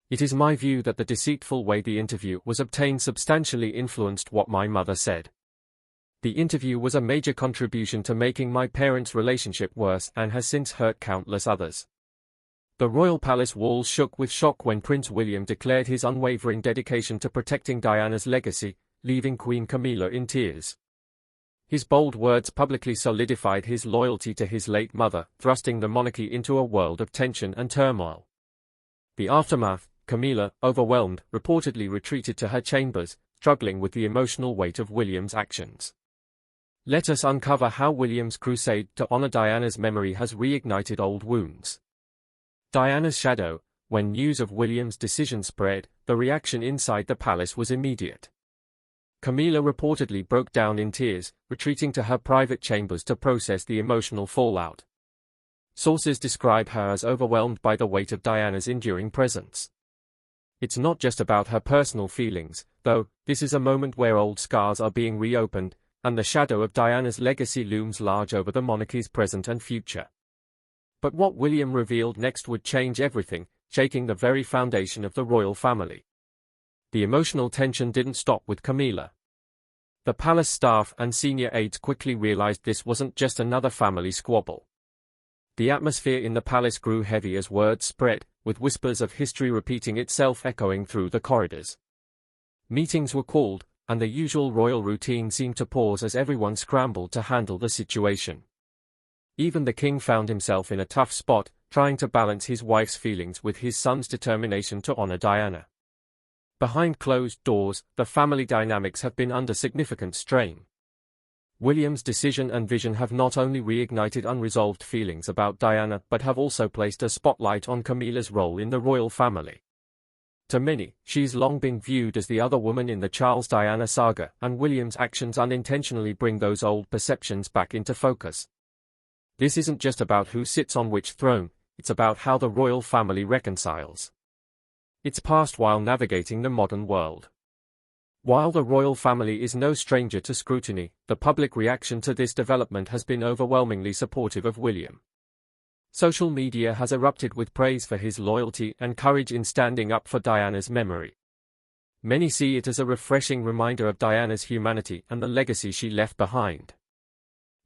It is my view that the deceitful way the interview was obtained substantially influenced what my mother said. The interview was a major contribution to making my parents' relationship worse and has since hurt countless others. The royal palace walls shook with shock when Prince William declared his unwavering dedication to protecting Diana's legacy, leaving Queen Camilla in tears. His bold words publicly solidified his loyalty to his late mother, thrusting the monarchy into a world of tension and turmoil. The aftermath, Camilla, overwhelmed, reportedly retreated to her chambers, struggling with the emotional weight of William's actions. Let us uncover how William's crusade to honor Diana's memory has reignited old wounds. Diana's shadow. When news of William's decision spread, the reaction inside the palace was immediate. Camilla reportedly broke down in tears, retreating to her private chambers to process the emotional fallout. Sources describe her as overwhelmed by the weight of Diana's enduring presence. It's not just about her personal feelings, though. This is a moment where old scars are being reopened, and the shadow of Diana's legacy looms large over the monarchy's present and future. But what William revealed next would change everything, shaking the very foundation of the royal family. The emotional tension didn't stop with Camilla. The palace staff and senior aides quickly realized this wasn't just another family squabble. The atmosphere in the palace grew heavy as words spread, with whispers of history repeating itself echoing through the corridors. Meetings were called, and the usual royal routine seemed to pause as everyone scrambled to handle the situation. Even the king found himself in a tough spot, trying to balance his wife's feelings with his son's determination to honor Diana. Behind closed doors, the family dynamics have been under significant strain. William's decision and vision have not only reignited unresolved feelings about Diana but have also placed a spotlight on Camilla's role in the royal family. To many, she's long been viewed as the other woman in the Charles-Diana saga, and William's actions unintentionally bring those old perceptions back into focus. This isn't just about who sits on which throne, it's about how the royal family reconciles its past while navigating the modern world. While the royal family is no stranger to scrutiny, the public reaction to this development has been overwhelmingly supportive of William. Social media has erupted with praise for his loyalty and courage in standing up for Diana's memory. Many see it as a refreshing reminder of Diana's humanity and the legacy she left behind.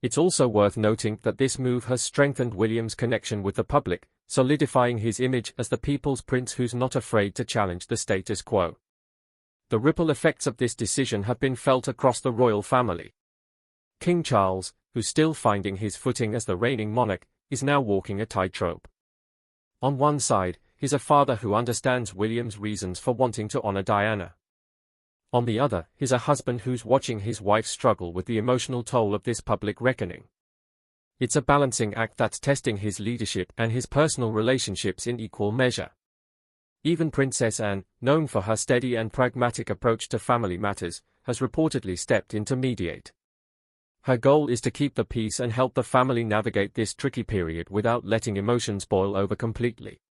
It's also worth noting that this move has strengthened William's connection with the public, solidifying his image as the people's prince who's not afraid to challenge the status quo. The ripple effects of this decision have been felt across the royal family. King Charles, who's still finding his footing as the reigning monarch, is now walking a tightrope. On one side, he's a father who understands William's reasons for wanting to honor Diana. On the other, he's a husband who's watching his wife struggle with the emotional toll of this public reckoning. It's a balancing act that's testing his leadership and his personal relationships in equal measure. Even Princess Anne, known for her steady and pragmatic approach to family matters, has reportedly stepped in to mediate. Her goal is to keep the peace and help the family navigate this tricky period without letting emotions boil over completely.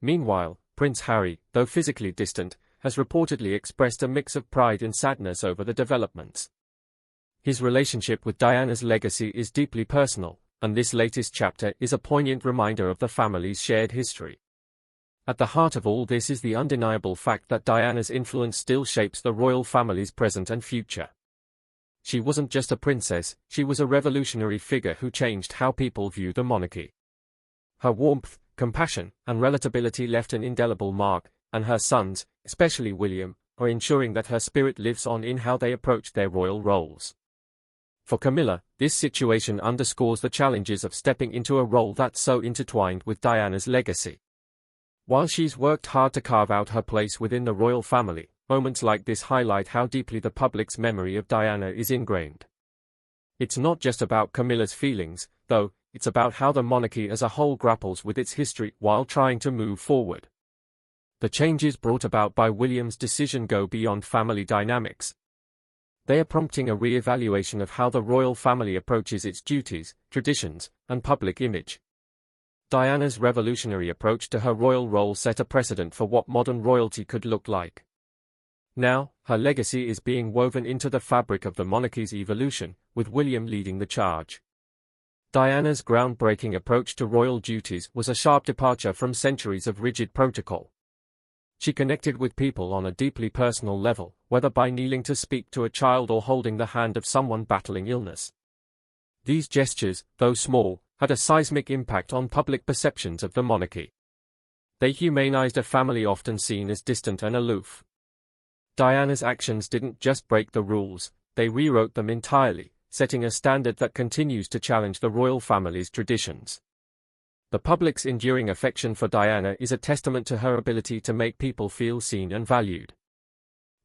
Meanwhile, Prince Harry, though physically distant, has reportedly expressed a mix of pride and sadness over the developments. His relationship with Diana's legacy is deeply personal, and this latest chapter is a poignant reminder of the family's shared history. At the heart of all this is the undeniable fact that Diana's influence still shapes the royal family's present and future. She wasn't just a princess, she was a revolutionary figure who changed how people view the monarchy. Her warmth, compassion, and relatability left an indelible mark, and her sons, especially William, are ensuring that her spirit lives on in how they approach their royal roles. For Camilla, this situation underscores the challenges of stepping into a role that's so intertwined with Diana's legacy. While she's worked hard to carve out her place within the royal family, moments like this highlight how deeply the public's memory of Diana is ingrained. It's not just about Camilla's feelings, though, it's about how the monarchy as a whole grapples with its history while trying to move forward. The changes brought about by William's decision go beyond family dynamics. They are prompting a re-evaluation of how the royal family approaches its duties, traditions, and public image. Diana's revolutionary approach to her royal role set a precedent for what modern royalty could look like. Now, her legacy is being woven into the fabric of the monarchy's evolution, with William leading the charge. Diana's groundbreaking approach to royal duties was a sharp departure from centuries of rigid protocol. She connected with people on a deeply personal level, whether by kneeling to speak to a child or holding the hand of someone battling illness. These gestures, though small, had a seismic impact on public perceptions of the monarchy. They humanized a family often seen as distant and aloof. Diana's actions didn't just break the rules, they rewrote them entirely, setting a standard that continues to challenge the royal family's traditions. The public's enduring affection for Diana is a testament to her ability to make people feel seen and valued.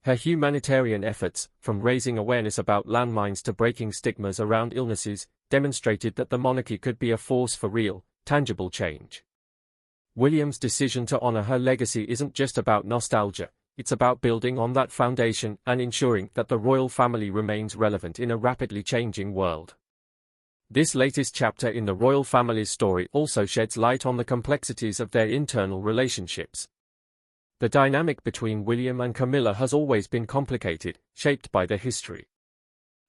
Her humanitarian efforts, from raising awareness about landmines to breaking stigmas around illnesses, demonstrated that the monarchy could be a force for real, tangible change. William's decision to honor her legacy isn't just about nostalgia, it's about building on that foundation and ensuring that the royal family remains relevant in a rapidly changing world. This latest chapter in the royal family's story also sheds light on the complexities of their internal relationships. The dynamic between William and Camilla has always been complicated, shaped by their history.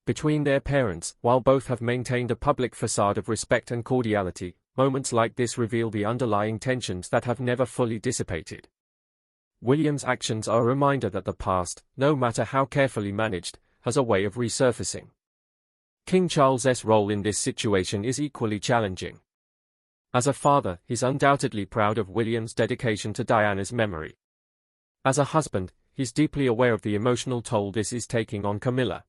Between their parents, while both have maintained a public facade of respect and cordiality, moments like this reveal the underlying tensions that have never fully dissipated. William's actions are a reminder that the past, no matter how carefully managed, has a way of resurfacing. King Charles's role in this situation is equally challenging. As a father, he's undoubtedly proud of William's dedication to Diana's memory. As a husband, he's deeply aware of the emotional toll this is taking on Camilla.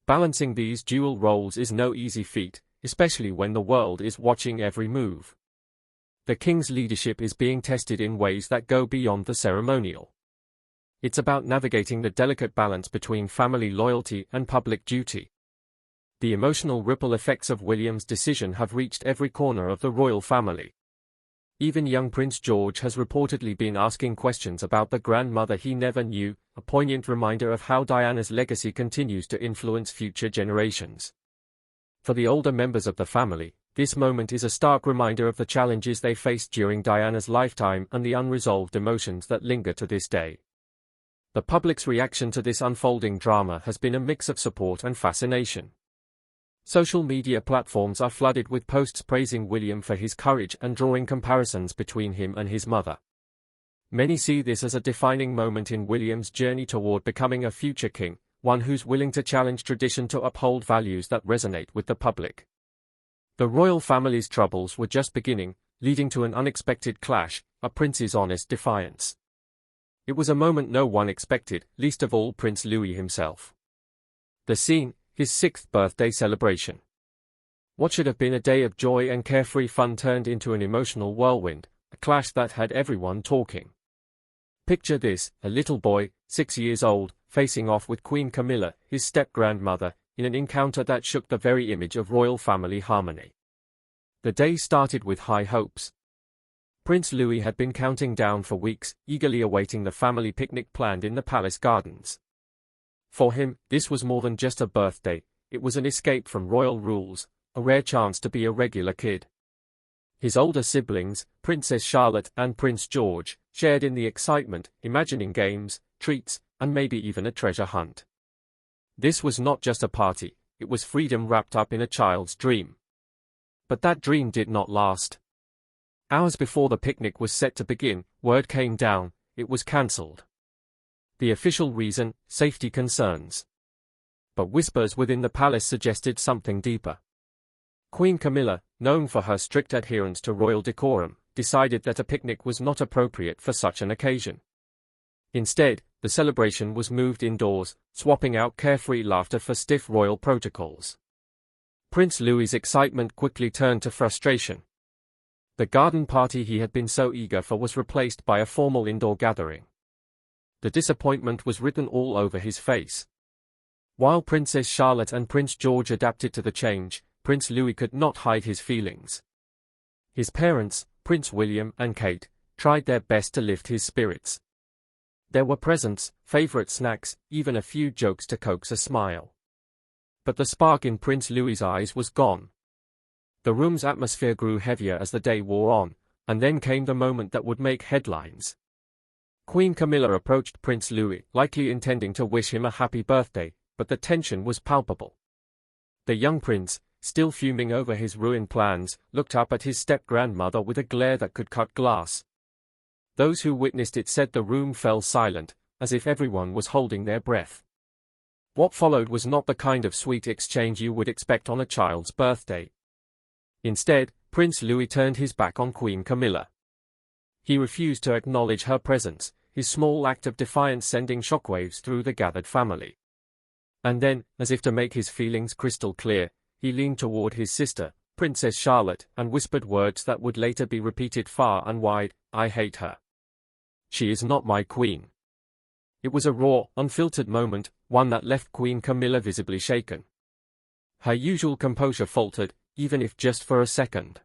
Balancing these dual roles is no easy feat, especially when the world is watching every move. The king's leadership is being tested in ways that go beyond the ceremonial. It's about navigating the delicate balance between family loyalty and public duty. The emotional ripple effects of William's decision have reached every corner of the royal family. Even young Prince George has reportedly been asking questions about the grandmother he never knew, a poignant reminder of how Diana's legacy continues to influence future generations. For the older members of the family, this moment is a stark reminder of the challenges they faced during Diana's lifetime and the unresolved emotions that linger to this day. The public's reaction to this unfolding drama has been a mix of support and fascination. Social media platforms are flooded with posts praising William for his courage and drawing comparisons between him and his mother. Many see this as a defining moment in William's journey toward becoming a future king, one who's willing to challenge tradition to uphold values that resonate with the public. The royal family's troubles were just beginning, leading to an unexpected clash, a prince's honest defiance. It was a moment no one expected, least of all Prince Louis himself. The scene, his 6th birthday celebration. What should have been a day of joy and carefree fun turned into an emotional whirlwind, a clash that had everyone talking. Picture this, a little boy, 6 years old, facing off with Queen Camilla, his step-grandmother, in an encounter that shook the very image of royal family harmony. The day started with high hopes. Prince Louis had been counting down for weeks, eagerly awaiting the family picnic planned in the palace gardens. For him, this was more than just a birthday, it was an escape from royal rules, a rare chance to be a regular kid. His older siblings, Princess Charlotte and Prince George, shared in the excitement, imagining games, treats, and maybe even a treasure hunt. This was not just a party, it was freedom wrapped up in a child's dream. But that dream did not last. Hours before the picnic was set to begin, word came down, it was cancelled. The official reason, safety concerns. But whispers within the palace suggested something deeper. Queen Camilla, known for her strict adherence to royal decorum, decided that a picnic was not appropriate for such an occasion. Instead, the celebration was moved indoors, swapping out carefree laughter for stiff royal protocols. Prince Louis's excitement quickly turned to frustration. The garden party he had been so eager for was replaced by a formal indoor gathering. The disappointment was written all over his face. While Princess Charlotte and Prince George adapted to the change, Prince Louis could not hide his feelings. His parents, Prince William and Kate, tried their best to lift his spirits. There were presents, favorite snacks, even a few jokes to coax a smile. But the spark in Prince Louis's eyes was gone. The room's atmosphere grew heavier as the day wore on, and then came the moment that would make headlines. Queen Camilla approached Prince Louis, likely intending to wish him a happy birthday, but the tension was palpable. The young prince, still fuming over his ruined plans, looked up at his step-grandmother with a glare that could cut glass. Those who witnessed it said the room fell silent, as if everyone was holding their breath. What followed was not the kind of sweet exchange you would expect on a child's birthday. Instead, Prince Louis turned his back on Queen Camilla. He refused to acknowledge her presence, his small act of defiance sending shockwaves through the gathered family. And then, as if to make his feelings crystal clear, he leaned toward his sister, Princess Charlotte, and whispered words that would later be repeated far and wide: "I hate her. She is not my queen." It was a raw, unfiltered moment, one that left Queen Camilla visibly shaken. Her usual composure faltered, even if just for a second.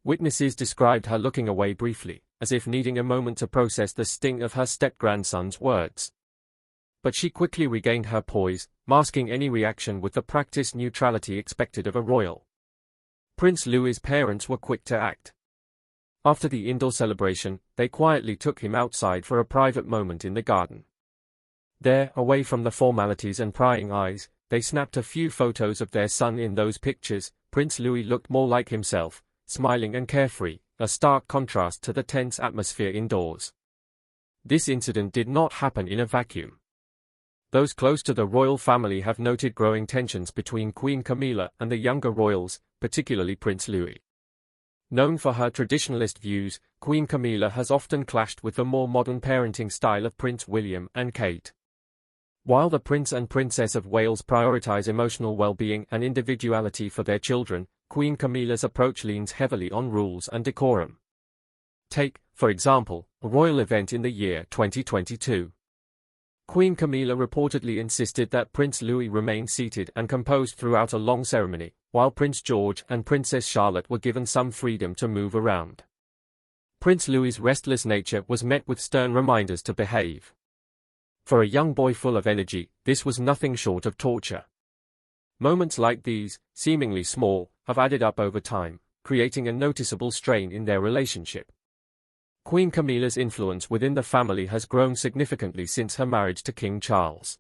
Witnesses described her looking away briefly, as if needing a moment to process the sting of her step-grandson's words. But she quickly regained her poise, masking any reaction with the practiced neutrality expected of a royal. Prince Louis's parents were quick to act. After the indoor celebration, they quietly took him outside for a private moment in the garden. There, away from the formalities and prying eyes, they snapped a few photos of their son. In those pictures, Prince Louis looked more like himself, smiling and carefree, a stark contrast to the tense atmosphere indoors. This incident did not happen in a vacuum. Those close to the royal family have noted growing tensions between Queen Camilla and the younger royals, particularly Prince Louis. Known for her traditionalist views, Queen Camilla has often clashed with the more modern parenting style of Prince William and Kate. While the Prince and Princess of Wales prioritize emotional well-being and individuality for their children, Queen Camilla's approach leans heavily on rules and decorum. Take, for example, a royal event in the year 2022. Queen Camilla reportedly insisted that Prince Louis remain seated and composed throughout a long ceremony, while Prince George and Princess Charlotte were given some freedom to move around. Prince Louis's restless nature was met with stern reminders to behave. For a young boy full of energy, this was nothing short of torture. Moments like these, seemingly small, have added up over time, creating a noticeable strain in their relationship. Queen Camilla's influence within the family has grown significantly since her marriage to King Charles.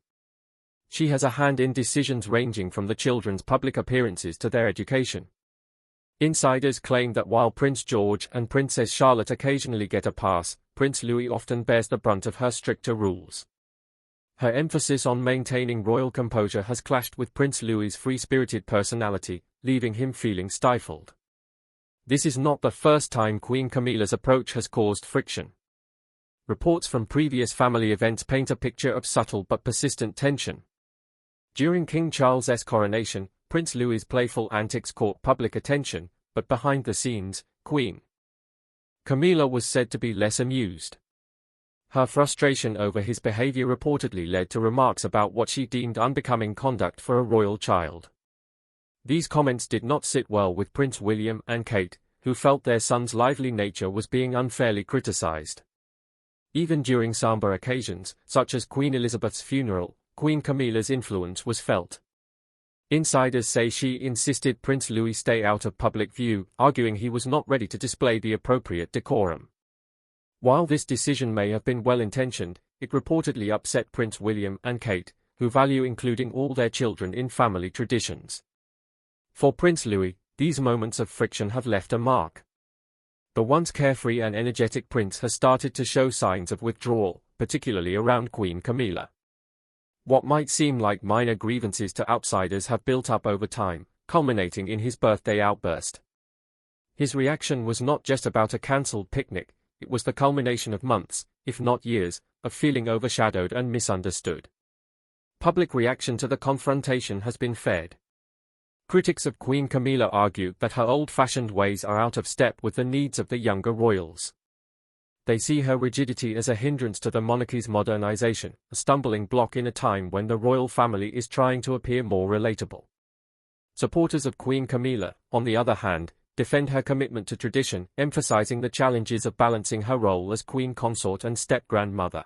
She has a hand in decisions ranging from the children's public appearances to their education. Insiders claim that while Prince George and Princess Charlotte occasionally get a pass, Prince Louis often bears the brunt of her stricter rules. Her emphasis on maintaining royal composure has clashed with Prince Louis's free-spirited personality, leaving him feeling stifled. This is not the first time Queen Camilla's approach has caused friction. Reports from previous family events paint a picture of subtle but persistent tension. During King Charles's coronation, Prince Louis's playful antics caught public attention, but behind the scenes, Queen Camilla was said to be less amused. Her frustration over his behavior reportedly led to remarks about what she deemed unbecoming conduct for a royal child. These comments did not sit well with Prince William and Kate, who felt their son's lively nature was being unfairly criticized. Even during somber occasions, such as Queen Elizabeth's funeral, Queen Camilla's influence was felt. Insiders say she insisted Prince Louis stay out of public view, arguing he was not ready to display the appropriate decorum. While this decision may have been well-intentioned, it reportedly upset Prince William and Kate, who value including all their children in family traditions. For Prince Louis, these moments of friction have left a mark. The once carefree and energetic prince has started to show signs of withdrawal, particularly around Queen Camilla. What might seem like minor grievances to outsiders have built up over time, culminating in his birthday outburst. His reaction was not just about a cancelled picnic, it was the culmination of months, if not years, of feeling overshadowed and misunderstood. Public reaction to the confrontation has been fed. Critics of Queen Camilla argue that her old-fashioned ways are out of step with the needs of the younger royals. They see her rigidity as a hindrance to the monarchy's modernization, a stumbling block in a time when the royal family is trying to appear more relatable. Supporters of Queen Camilla, on the other hand, defend her commitment to tradition, emphasizing the challenges of balancing her role as queen consort and step-grandmother.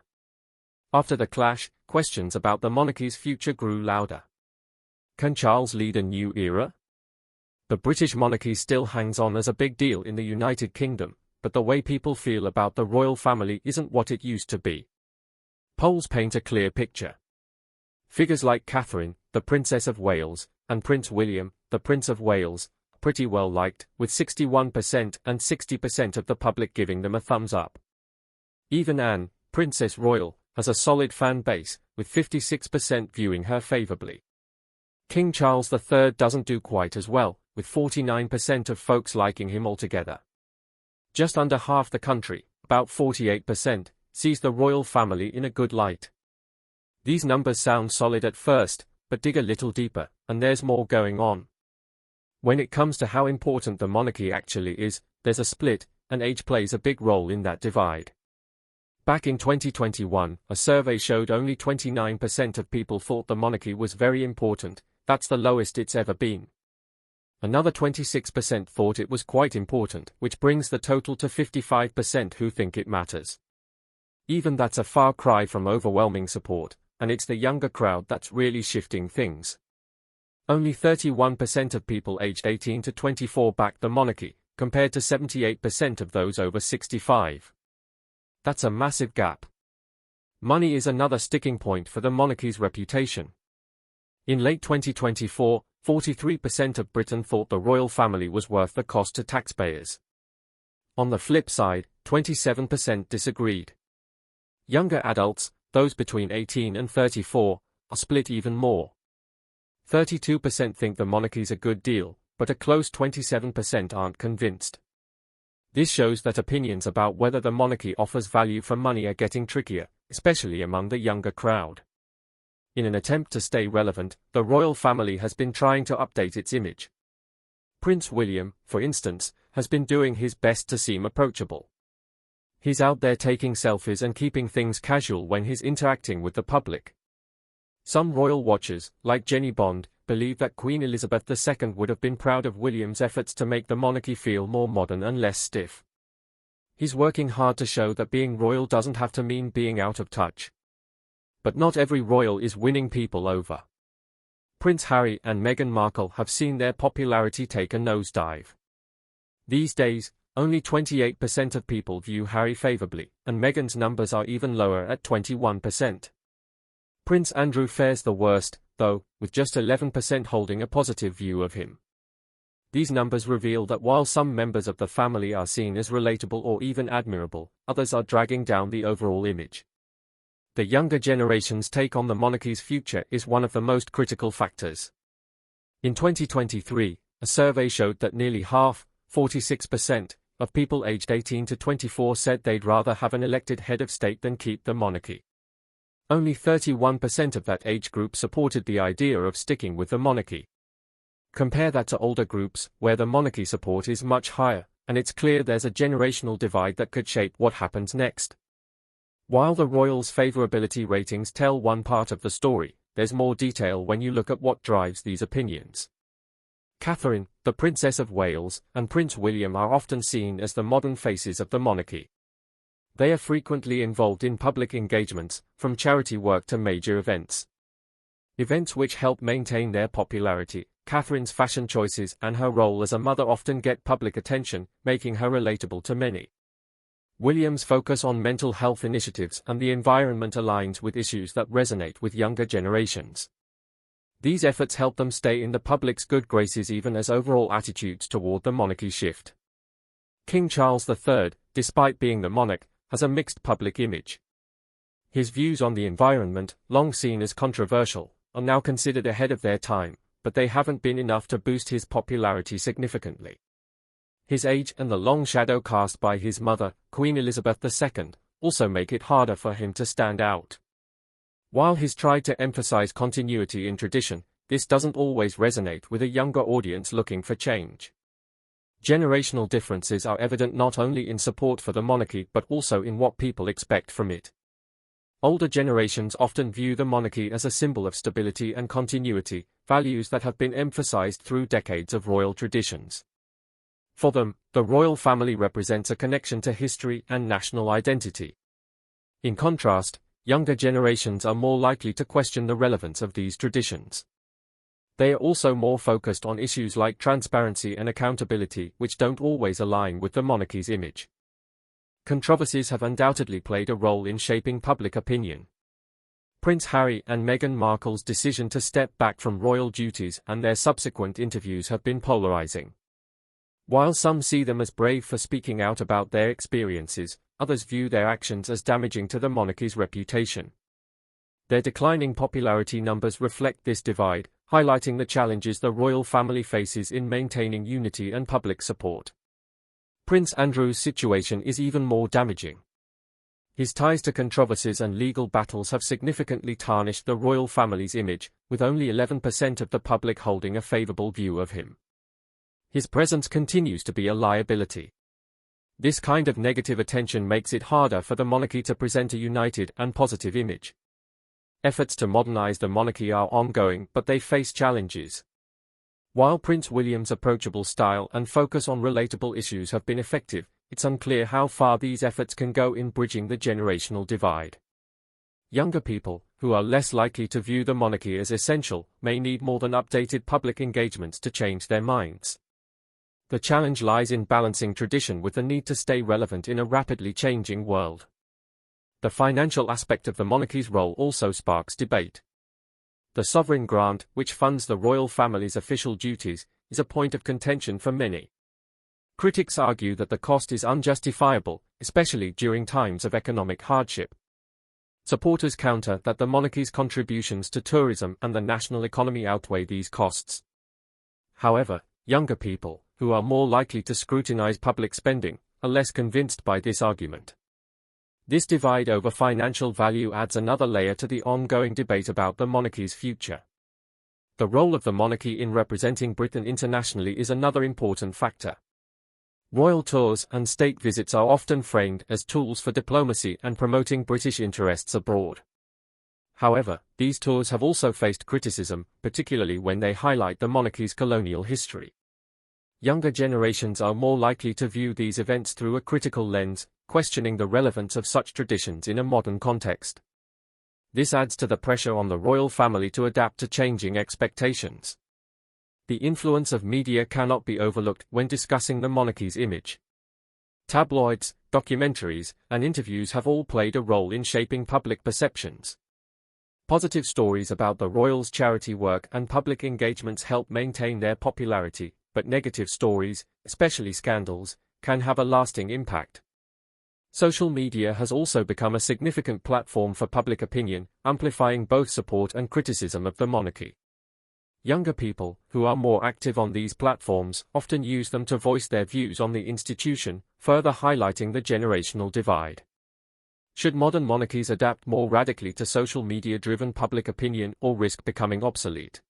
After the clash, questions about the monarchy's future grew louder. Can Charles lead a new era? The British monarchy still hangs on as a big deal in the United Kingdom, but the way people feel about the royal family isn't what it used to be. Polls paint a clear picture. Figures like Catherine, the Princess of Wales, and Prince William, the Prince of Wales, pretty well liked, with 61% and 60% of the public giving them a thumbs up. Even Anne, Princess Royal, has a solid fan base, with 56% viewing her favorably. King Charles III doesn't do quite as well, with 49% of folks liking him altogether. Just under half the country, about 48%, sees the royal family in a good light. These numbers sound solid at first, but dig a little deeper, and there's more going on. When it comes to how important the monarchy actually is, there's a split, and age plays a big role in that divide. Back in 2021, a survey showed only 29% of people thought the monarchy was very important. That's the lowest it's ever been. Another 26% thought it was quite important, which brings the total to 55% who think it matters. Even that's a far cry from overwhelming support, and it's the younger crowd that's really shifting things. Only 31% of people aged 18 to 24 backed the monarchy, compared to 78% of those over 65. That's a massive gap. Money is another sticking point for the monarchy's reputation. In late 2024, 43% of Britain thought the royal family was worth the cost to taxpayers. On the flip side, 27% disagreed. Younger adults, those between 18 and 34, are split even more. 32% think the monarchy's a good deal, but a close 27% aren't convinced. This shows that opinions about whether the monarchy offers value for money are getting trickier, especially among the younger crowd. In an attempt to stay relevant, the royal family has been trying to update its image. Prince William, for instance, has been doing his best to seem approachable. He's out there taking selfies and keeping things casual when he's interacting with the public. Some royal watchers, like Jenny Bond, believe that Queen Elizabeth II would have been proud of William's efforts to make the monarchy feel more modern and less stiff. He's working hard to show that being royal doesn't have to mean being out of touch. But not every royal is winning people over. Prince Harry and Meghan Markle have seen their popularity take a nosedive. These days, only 28% of people view Harry favorably, and Meghan's numbers are even lower at 21%. Prince Andrew fares the worst, though, with just 11% holding a positive view of him. These numbers reveal that while some members of the family are seen as relatable or even admirable, others are dragging down the overall image. The younger generation's take on the monarchy's future is one of the most critical factors. In 2023, a survey showed that nearly half, 46%, of people aged 18 to 24 said they'd rather have an elected head of state than keep the monarchy. Only 31% of that age group supported the idea of sticking with the monarchy. Compare that to older groups, where the monarchy support is much higher, and it's clear there's a generational divide that could shape what happens next. While the royals' favorability ratings tell one part of the story, there's more detail when you look at what drives these opinions. Catherine, the Princess of Wales, and Prince William are often seen as the modern faces of the monarchy. They are frequently involved in public engagements, from charity work to major events. Events which help maintain their popularity. Catherine's fashion choices and her role as a mother often get public attention, making her relatable to many. William's focus on mental health initiatives and the environment aligns with issues that resonate with younger generations. These efforts help them stay in the public's good graces even as overall attitudes toward the monarchy shift. King Charles III, despite being the monarch, has a mixed public image. His views on the environment, long seen as controversial, are now considered ahead of their time, but they haven't been enough to boost his popularity significantly. His age and the long shadow cast by his mother, Queen Elizabeth II, also make it harder for him to stand out. While he's tried to emphasize continuity in tradition, this doesn't always resonate with a younger audience looking for change. Generational differences are evident not only in support for the monarchy but also in what people expect from it. Older generations often view the monarchy as a symbol of stability and continuity, values that have been emphasized through decades of royal traditions. For them, the royal family represents a connection to history and national identity. In contrast, younger generations are more likely to question the relevance of these traditions. They are also more focused on issues like transparency and accountability, which don't always align with the monarchy's image. Controversies have undoubtedly played a role in shaping public opinion. Prince Harry and Meghan Markle's decision to step back from royal duties and their subsequent interviews have been polarizing. While some see them as brave for speaking out about their experiences, others view their actions as damaging to the monarchy's reputation. Their declining popularity numbers reflect this divide, highlighting the challenges the royal family faces in maintaining unity and public support. Prince Andrew's situation is even more damaging. His ties to controversies and legal battles have significantly tarnished the royal family's image, with only 11% of the public holding a favorable view of him. His presence continues to be a liability. This kind of negative attention makes it harder for the monarchy to present a united and positive image. Efforts to modernize the monarchy are ongoing, but they face challenges. While Prince William's approachable style and focus on relatable issues have been effective, it's unclear how far these efforts can go in bridging the generational divide. Younger people, who are less likely to view the monarchy as essential, may need more than updated public engagements to change their minds. The challenge lies in balancing tradition with the need to stay relevant in a rapidly changing world. The financial aspect of the monarchy's role also sparks debate. The sovereign grant, which funds the royal family's official duties, is a point of contention for many. Critics argue that the cost is unjustifiable, especially during times of economic hardship. Supporters counter that the monarchy's contributions to tourism and the national economy outweigh these costs. However, younger people, who are more likely to scrutinize public spending, are less convinced by this argument. This divide over financial value adds another layer to the ongoing debate about the monarchy's future. The role of the monarchy in representing Britain internationally is another important factor. Royal tours and state visits are often framed as tools for diplomacy and promoting British interests abroad. However, these tours have also faced criticism, particularly when they highlight the monarchy's colonial history. Younger generations are more likely to view these events through a critical lens, questioning the relevance of such traditions in a modern context. This adds to the pressure on the royal family to adapt to changing expectations. The influence of media cannot be overlooked when discussing the monarchy's image. Tabloids, documentaries, and interviews have all played a role in shaping public perceptions. Positive stories about the royals' charity work and public engagements help maintain their popularity, but negative stories, especially scandals, can have a lasting impact. Social media has also become a significant platform for public opinion, amplifying both support and criticism of the monarchy. Younger people, who are more active on these platforms, often use them to voice their views on the institution, further highlighting the generational divide. Should modern monarchies adapt more radically to social media-driven public opinion or risk becoming obsolete?